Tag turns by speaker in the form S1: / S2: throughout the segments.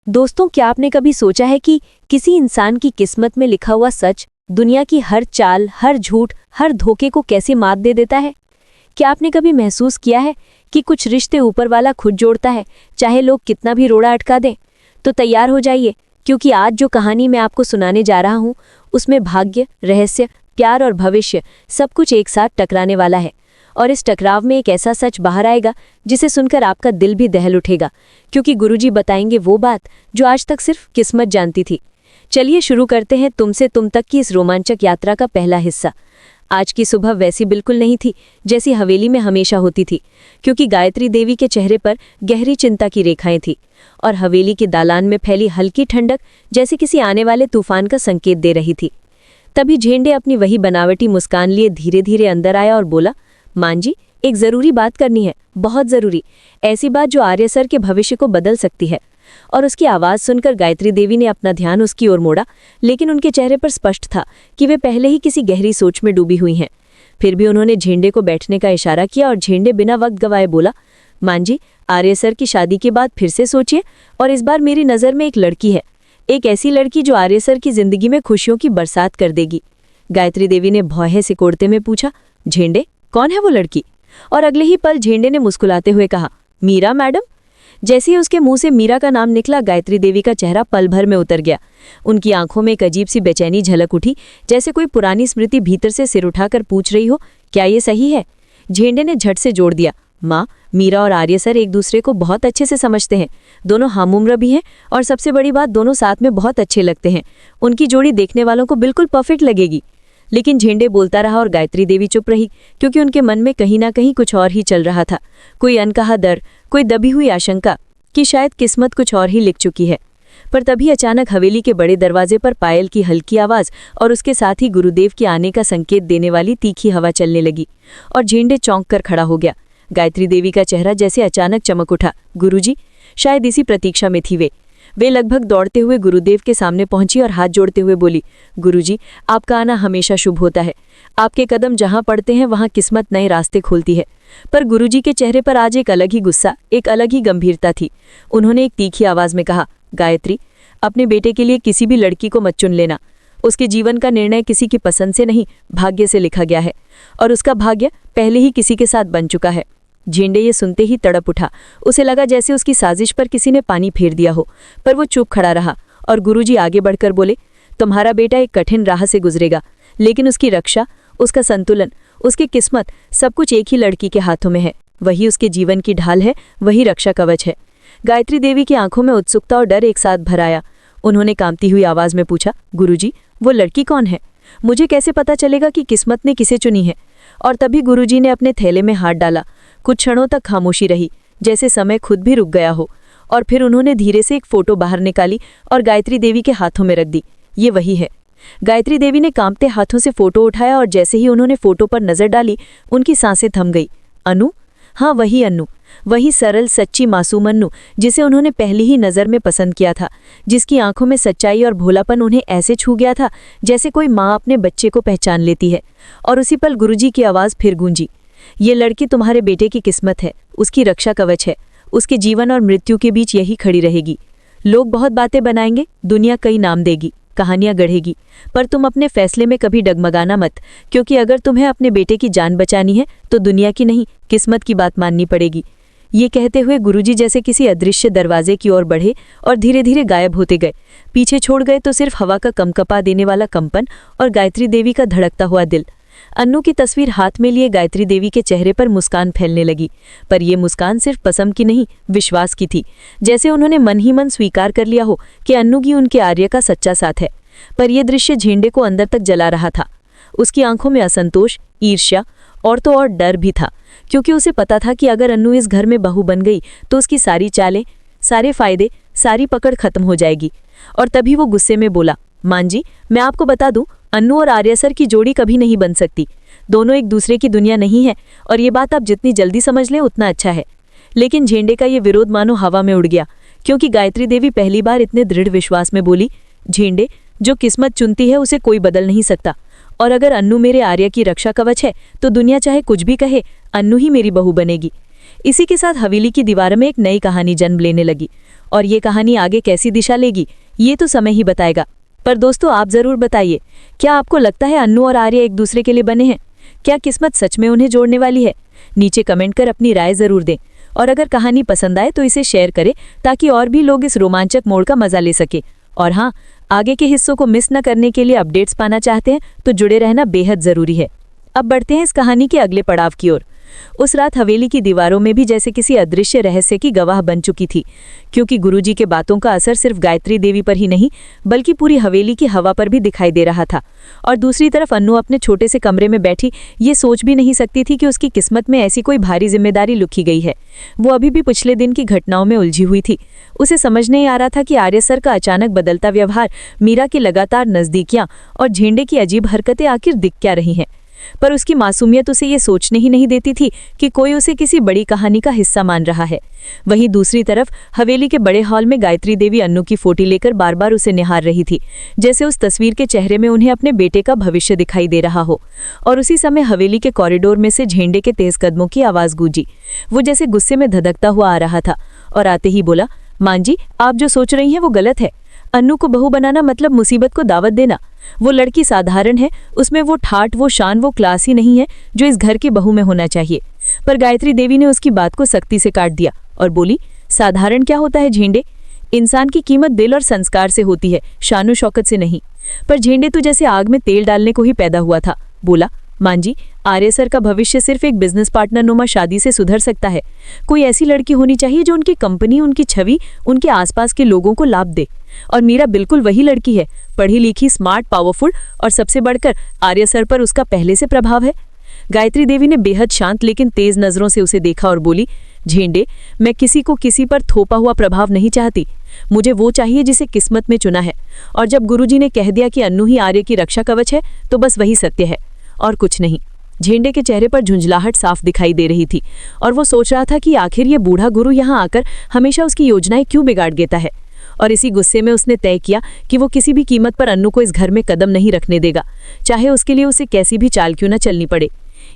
S1: दोस्तों, क्या आपने कभी सोचा है कि किसी इंसान की किस्मत में लिखा हुआ सच दुनिया की हर चाल, हर झूठ, हर धोखे को कैसे मात दे देता है? क्या आपने कभी महसूस किया है कि कुछ रिश्ते ऊपर वाला खुद जोड़ता है, चाहे लोग कितना भी रोड़ा अटका दें? तो तैयार हो जाइए, क्योंकि आज जो कहानी मैं आपको सुनाने जा रहा हूँ उसमें भाग्य, रहस्य, प्यार और भविष्य सब कुछ एक साथ टकराने वाला है। और इस टकराव में एक ऐसा सच बाहर आएगा जिसे सुनकर आपका दिल भी दहल उठेगा, क्योंकि गुरुजी बताएंगे वो बात जो आज तक सिर्फ किस्मत जानती थी। चलिए शुरू करते हैं तुमसे तुम तक की इस रोमांचक यात्रा का पहला हिस्सा। आज की सुबह वैसी बिल्कुल नहीं थी जैसी हवेली में हमेशा होती थी, क्योंकि गायत्री देवी के चेहरे पर गहरी चिंता की रेखाएं थीं और हवेली के दालान में फैली हल्की ठंडक जैसे किसी आने वाले तूफान का संकेत दे रही थी। तभी झेंडे अपनी वही बनावटी मुस्कान लिए धीरे धीरे अंदर आया और बोला, मां जी, एक जरूरी बात करनी है, बहुत जरूरी, ऐसी बात जो आर्य सर के भविष्य को बदल सकती है। और उसकी आवाज सुनकर गायत्री देवी ने अपना ध्यान उसकी ओर मोड़ा, लेकिन उनके चेहरे पर स्पष्ट था कि वे पहले ही किसी गहरी सोच में डूबी हुई हैं। फिर भी उन्होंने झेंडे को बैठने का इशारा किया और झेंडे बिना वक्त गवाए बोला, मां जी, आर्य सर की शादी के बाद फिर से सोचिए, और इस बार मेरी नज़र में एक लड़की है, एक ऐसी लड़की जो आर्य सर की जिंदगी में खुशियों की बरसात कर देगी। गायत्री देवी ने भौहें सिकोड़ते में पूछा, झेंडे, कौन है वो लड़की? और अगले ही पल झेंडे ने मुस्कुराते हुए कहा, मीरा मैडम। जैसे ही उसके मुंह से मीरा का नाम निकला, गायत्री देवी का चेहरा पल भर में उतर गया। उनकी आंखों में एक अजीब सी बेचैनी झलक उठी, जैसे कोई पुरानी स्मृति भीतर से सिर उठाकर पूछ रही हो, क्या ये सही है? झेंडे ने झट से जोड़ दिया, माँ, मीरा और आर्य सर एक दूसरे को बहुत अच्छे से समझते हैं, दोनों हम उम्र भी हैं, और सबसे बड़ी बात, दोनों साथ में बहुत अच्छे लगते हैं। उनकी जोड़ी देखने वालों को बिल्कुल परफेक्ट लगेगी। लेकिन झेंडे बोलता रहा और गायत्री देवी चुप रही, क्योंकि उनके मन में कहीं ना कहीं कुछ और ही चल रहा था। कोई अनकहा डर, कोई दबी हुई आशंका कि शायद किस्मत कुछ और ही लिख चुकी है। पर तभी अचानक हवेली के बड़े दरवाजे पर पायल की हल्की आवाज और उसके साथ ही गुरुदेव के आने का संकेत देने वाली तीखी हवा चलने लगी, और झेंडे चौंक कर खड़ा हो गया। गायत्री देवी का चेहरा जैसे अचानक चमक उठा। गुरुजी, शायद इसी प्रतीक्षा में थी वे लगभग दौड़ते हुए गुरुदेव के सामने पहुंची और हाथ जोड़ते हुए बोली, गुरुजी, आपका आना हमेशा शुभ होता है। आपके कदम जहां पड़ते हैं वहां किस्मत नए रास्ते खोलती है। पर गुरुजी के चेहरे पर आज एक अलग ही गुस्सा, एक अलग ही गंभीरता थी। उन्होंने एक तीखी आवाज में कहा, गायत्री, अपने बेटे के लिए किसी भी लड़की को मत चुन लेना। उसके जीवन का निर्णय किसी की पसंद से नहीं, भाग्य से लिखा गया है, और उसका भाग्य पहले ही किसी के साथ बन चुका है। झेंडे ये सुनते ही तड़प उठा। उसे लगा जैसे उसकी साजिश पर किसी ने पानी फेर दिया हो, पर वो चुप खड़ा रहा। और गुरुजी आगे बढ़कर बोले, तुम्हारा बेटा एक कठिन राह से गुजरेगा, लेकिन उसकी रक्षा, उसका संतुलन, उसकी किस्मत, सब कुछ एक ही लड़की के हाथों में है। वही उसके जीवन की ढाल है, वही रक्षा कवच है। गायत्री देवी की आंखों में उत्सुकता और डर एक साथ भर आया। उन्होंने कांपती हुई आवाज में पूछा, गुरुजी, वो लड़की कौन है? मुझे कैसे पता चलेगा कि किस्मत ने किसे चुनी है? और तभी गुरुजी ने अपने थैले में हाथ डाला। कुछ क्षणों तक खामोशी रही, जैसे समय खुद भी रुक गया हो, और फिर उन्होंने धीरे से एक फोटो बाहर निकाली और गायत्री देवी के हाथों में रख दी। ये वही है। गायत्री देवी ने कांपते हाथों से फोटो उठाया, और जैसे ही उन्होंने फोटो पर नजर डाली, उनकी सांसें थम गई। अनु? हाँ, वही अन्नू, वही सरल सच्ची मासूम अन्नू, जिसे उन्होंने पहली ही नज़र में पसंद किया था, जिसकी आंखों में सच्चाई और भोलापन उन्हें ऐसे छू गया था जैसे कोई माँ अपने बच्चे को पहचान लेती है। और उसी पल गुरुजी की आवाज़ फिर गूंजी, ये लड़की तुम्हारे बेटे की किस्मत है, उसकी रक्षा कवच है, उसके जीवन और मृत्यु के बीच यही खड़ी रहेगी। लोग बहुत बातें बनाएंगे, दुनिया कई नाम देगी, कहानियां गढ़ेगी, पर तुम अपने फैसले में कभी डगमगाना मत, क्योंकि अगर तुम्हें अपने बेटे की जान बचानी है तो दुनिया की नहीं, किस्मत की बात माननी पड़ेगी। ये कहते हुए गुरुजी जैसे किसी अदृश्य दरवाजे की ओर बढ़े और धीरे धीरे गायब होते गए। पीछे छोड़ गए तो सिर्फ हवा का कंपकपा देने वाला कंपन और गायत्री देवी का धड़कता हुआ दिल। अन्नू की तस्वीर हाथ में लिए गायत्री देवी के चेहरे पर मुस्कान फैलने लगी, पर यह मुस्कान सिर्फ पसंद की नहीं, विश्वास की थी। जैसे उन्होंने मन ही मन स्वीकार कर लिया हो कि अन्नू की उनके आर्य का सच्चा साथ है। पर यह दृश्य झेंडे को अंदर तक जला रहा था। उसकी आंखों में असंतोष, ईर्ष्या और तो और डर भी था, क्योंकि उसे पता था कि अगर अन्नू इस घर में बहू बन गई तो उसकी सारी चालें, सारे फायदे, सारी पकड़ खत्म हो जाएगी। और तभी वो गुस्से में बोला, मां जी, मैं आपको बता दूं, अन्नू और आर्य सर की जोड़ी कभी नहीं बन सकती। दोनों एक दूसरे की दुनिया नहीं है, और ये बात आप जितनी जल्दी समझ लें उतना अच्छा है। लेकिन झेंडे का ये विरोध मानो हवा में उड़ गया, क्योंकि गायत्री देवी पहली बार इतने दृढ़ विश्वास में बोली, झेंडे, जो किस्मत चुनती है उसे कोई बदल नहीं सकता, और अगर अन्नू मेरे आर्य की रक्षा कवच है तो दुनिया चाहे कुछ भी कहे, अन्नू ही मेरी बहू बनेगी। इसी के साथ हवेली की दीवार में एक नई कहानी जन्म लेने लगी, और ये कहानी आगे कैसी दिशा लेगी ये तो समय ही बताएगा। पर दोस्तों, आप जरूर बताइए, क्या आपको लगता है अन्नू और आर्या एक दूसरे के लिए बने हैं? क्या किस्मत सच में उन्हें जोड़ने वाली है? नीचे कमेंट कर अपनी राय जरूर दें। और अगर कहानी पसंद आए तो इसे शेयर करें ताकि और भी लोग इस रोमांचक मोड़ का मजा ले सके। और हाँ, आगे के हिस्सों को मिस न करने के लिए अपडेट्स पाना चाहते हैं तो जुड़े रहना बेहद जरूरी है। अब बढ़ते हैं इस कहानी के अगले पड़ाव की ओर। उस रात हवेली की दीवारों में भी जैसे किसी अदृश्य रहस्य की गवाह बन चुकी थी, क्योंकि गुरुजी के बातों का असर सिर्फ गायत्री देवी पर ही नहीं बल्कि पूरी हवेली की हवा पर भी दिखाई दे रहा था। और दूसरी तरफ अन्नू अपने छोटे से कमरे में बैठी ये सोच भी नहीं सकती थी कि उसकी किस्मत में ऐसी कोई भारी जिम्मेदारी लुकी गई है। वो अभी भी पिछले दिन की घटनाओं में उलझी हुई थी। उसे समझ नहीं आ रहा था कि आर्य सर का अचानक बदलता व्यवहार, मीरा की लगातार नजदीकियां और झेंडे की अजीब हरकतें आखिर दिख क्या रही हैं। पर उसकी मासूमियत उसे ये सोचने ही नहीं देती थी कि कोई उसे किसी बड़ी कहानी का हिस्सा मान रहा है। वहीं दूसरी तरफ हवेली के बड़े हॉल में गायत्री देवी अन्नू की फोटो लेकर बार बार उसे निहार रही थी, जैसे उस तस्वीर के चेहरे में उन्हें अपने बेटे का भविष्य दिखाई दे रहा हो। और उसी समय हवेली के कॉरिडोर में से झेंडे के तेज कदमों की आवाज गूंजी। वो जैसे गुस्से में धधकता हुआ आ रहा था और आते ही बोला, मां जी, आप जो सोच रही हैं वो गलत है। अन्नू को बहू बनाना मतलब मुसीबत को दावत देना। वो लड़की साधारण है, उसमें वो ठाठ, वो शान, वो क्लास ही नहीं है जो इस घर की बहू में होना चाहिए। पर गायत्री देवी ने उसकी बात को सख्ती से काट दिया और बोली, साधारण क्या होता है झेंडे? इंसान की कीमत दिल और संस्कार से होती है, शानो शौकत से नहीं। पर झेंडे तो जैसे आग में तेल डालने को ही पैदा हुआ था। बोला, मां जी, आर्य सर का भविष्य सिर्फ एक बिजनेस पार्टनर नुमा शादी से सुधर सकता है। कोई ऐसी लड़की होनी चाहिए जो उनकी कंपनी, उनकी छवि, उनके आसपास के लोगों को लाभ दे। और मीरा बिल्कुल वही लड़की है, पढ़ी लिखी, स्मार्ट, पावरफुल, और सबसे बढ़कर आर्य सर पर उसका पहले से प्रभाव है। गायत्री देवी ने बेहद शांत लेकिन तेज नजरों से उसे देखा और बोली, झेंडे, मैं किसी को किसी पर थोपा हुआ प्रभाव नहीं चाहती। मुझे वो चाहिए जिसे किस्मत में चुना है। और जब गुरुजी ने कह दिया कि अन्नू ही आर्य की रक्षा कवच है तो बस वही सत्य है और कुछ नहीं। झेंडे के चेहरे पर झुंझलाहट साफ दिखाई दे रही थी और वो सोच रहा था कि आखिर ये बूढ़ा गुरु यहाँ आकर हमेशा उसकी योजनाएं क्यों बिगाड़ देता है। और इसी गुस्से में उसने तय किया कि वो किसी भी कीमत पर अन्नू को इस घर में कदम नहीं रखने देगा, चाहे उसके लिए उसे कैसी भी चाल क्यों न चलनी पड़े।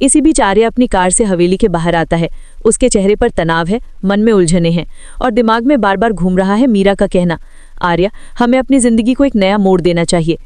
S1: इसी बीच आर्य अपनी कार से हवेली के बाहर आता है। उसके चेहरे पर तनाव है, मन में उलझने हैं और दिमाग में बार बार घूम रहा है मीरा का कहना, आर्या, हमें अपनी जिंदगी को एक नया मोड़ देना चाहिए।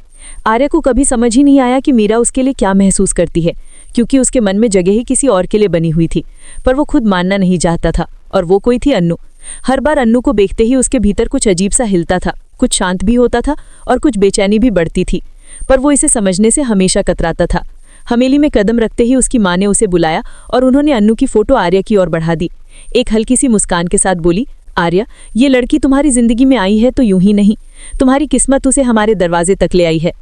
S1: आर्य को कभी समझ ही नहीं आया कि मीरा उसके लिए क्या महसूस करती है, क्योंकि उसके मन में जगह ही किसी और के लिए बनी हुई थी। पर वो खुद मानना नहीं चाहता था और वो कोई थी अन्नू। हर बार अन्नू को देखते ही उसके भीतर कुछ अजीब सा हिलता था, कुछ शांत भी होता था और कुछ बेचैनी भी बढ़ती थी। पर वो इसे समझने से हमेशा कतराता था। हवेली में कदम रखते ही उसकी माँ ने उसे बुलाया और उन्होंने अन्नू की फोटो आर्या की ओर बढ़ा दी। एक हल्की सी मुस्कान के साथ बोली, आर्या, ये लड़की तुम्हारी जिंदगी में आई है तो यूं ही नहीं, तुम्हारी किस्मत उसे हमारे दरवाजे तक ले आई है।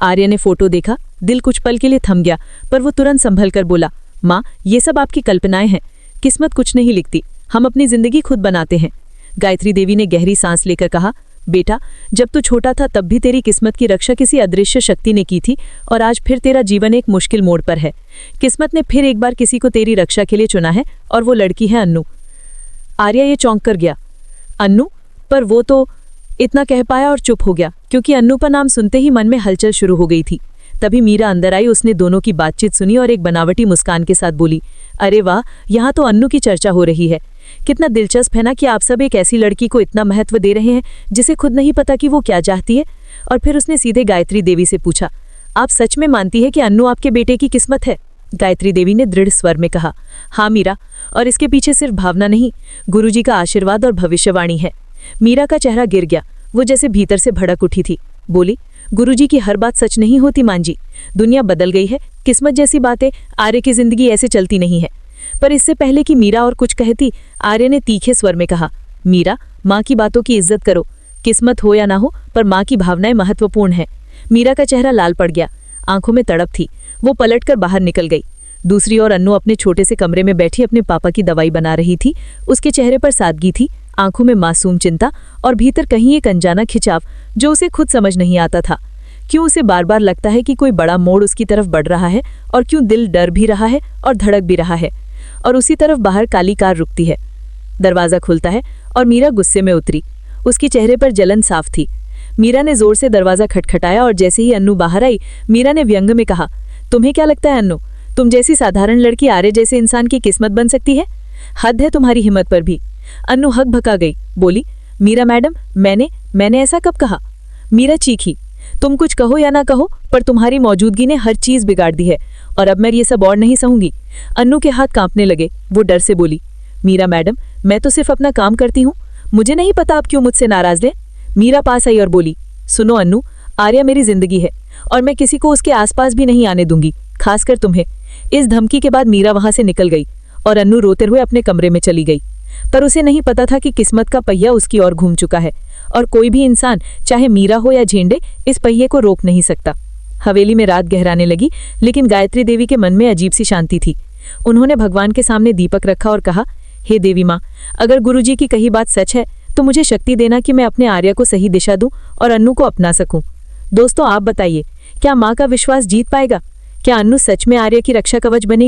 S1: आर्या ने फोटो देखा, दिल कुछ पल के लिए थम गया, पर वो तुरंत संभल कर बोला, माँ, ये सब आपकी कल्पनाएं हैं। किस्मत कुछ नहीं लिखती, हम अपनी जिंदगी खुद बनाते हैं। गायत्री देवी ने गहरी सांस लेकर कहा, बेटा, जब तू छोटा था तब भी तेरी किस्मत की रक्षा किसी अदृश्य शक्ति ने की थी और आज फिर तेरा जीवन एक मुश्किल मोड़ पर है। किस्मत ने फिर एक बार किसी को तेरी रक्षा के लिए चुना है और वो लड़की है अन्नू। आर्या ये चौंक कर गया, अन्नू? पर वो तो इतना कह पाया और चुप हो गया, क्योंकि अन्नू का नाम सुनते ही मन में हलचल शुरू हो गई थी। तभी मीरा अंदर आई, उसने दोनों की बातचीत सुनी और एक बनावटी मुस्कान के साथ बोली, अरे वाह, यहाँ तो अन्नू की चर्चा हो रही है। कितना दिलचस्प है ना कि आप सब एक ऐसी लड़की को इतना महत्व दे रहे हैं जिसे खुद नहीं पता कि वो क्या चाहती है। और फिर उसने सीधे गायत्री देवी से पूछा, आप सच में मानती है कि अन्नू आपके बेटे की किस्मत है? गायत्री देवी ने दृढ़ स्वर में कहा, हाँ मीरा, और इसके पीछे सिर्फ भावना नहीं, गुरुजी का आशीर्वाद और भविष्यवाणी है। मीरा का चेहरा गिर गया, वो जैसे भीतर से भड़क उठी थी। बोली, गुरुजी की हर बात सच नहीं होती मां जी, दुनिया बदल गई है, किस्मत जैसी बातें, आर्य की जिंदगी ऐसे चलती नहीं है। पर इससे पहले कि मीरा और कुछ कहती, आर्य ने तीखे स्वर में कहा, मीरा, माँ की बातों की इज्जत करो, किस्मत हो या ना हो पर माँ की भावनाएं महत्वपूर्ण है। मीरा का चेहरा लाल पड़ गया, आंखों में तड़प थी, वो पलटकर बाहर निकल गई। दूसरी ओर अन्नू अपने छोटे से कमरे में बैठी अपने पापा की दवाई बना रही थी। उसके चेहरे पर सादगी थी, आंखों में मासूम चिंता और भीतर कहीं एक अनजाना खिंचाव जो उसे खुद समझ नहीं आता था। क्यों उसे बार बार लगता है कि कोई बड़ा मोड़ उसकी तरफ बढ़ रहा है, और क्यों दिल डर भी रहा है और धड़क भी रहा है। और उसी तरफ बाहर काली कार रुकती है, दरवाजा खुलता है और मीरा गुस्से में उतरी। उसके चेहरे पर जलन साफ थी। मीरा ने जोर से दरवाजा खटखटाया और जैसे ही अन्नू बाहर आई, मीरा ने व्यंग में कहा, तुम्हें क्या लगता है अन्नू, तुम जैसी साधारण लड़की आर्य जैसे इंसान की किस्मत बन सकती है? हद है तुम्हारी हिम्मत पर भी। अन्नू हक भका गई, बोली,
S2: मीरा मैडम, मैंने ऐसा कब कहा? मीरा चीखी। तुम कुछ कहो या ना कहो, पर तुम्हारी मौजूदगी ने हर चीज बिगाड़ दी है और अब मैं ये सब और नहीं सहूंगी। अन्नू के हाथ कांपने लगे। वो डर से बोली, मीरा मैडम, मैं तो सिर्फ अपना काम करती हूँ, मुझे नहीं पता आप क्यों मुझसे नाराज हैं। मीरा पास आई और बोली, सुनो अन्नू, आर्या मेरी जिंदगी है और मैं किसी को उसके आसपास भी नहीं आने दूंगी, खासकर तुम्हें। इस धमकी के बाद मीरा वहां से निकल गई और अन्नू रोते हुए अपने कमरे में चली गई। पर उसे नहीं पता था कि किस्मत का पहिया उसकी ओर घूम चुका है और कोई भी इंसान, चाहे मीरा हो या झेंडे, इस पहिए को रोक नहीं सकता। हवेली में रात गहराने लगी, लेकिन गायत्री देवी के मन में अजीब सी शांति थी। उन्होंने भगवान के सामने दीपक रखा और कहा, हे देवी माँ, अगर गुरुजी की कही बात सच है तो मुझे शक्ति देना कि मैं अपने आर्या को सही दिशा दूं और अन्नू को अपना सकूं। दोस्तों, आप बताइए, क्या माँ का विश्वास जीत पाएगा? क्या अन्नू सच में आर्या की रक्षा कवच बनेगी?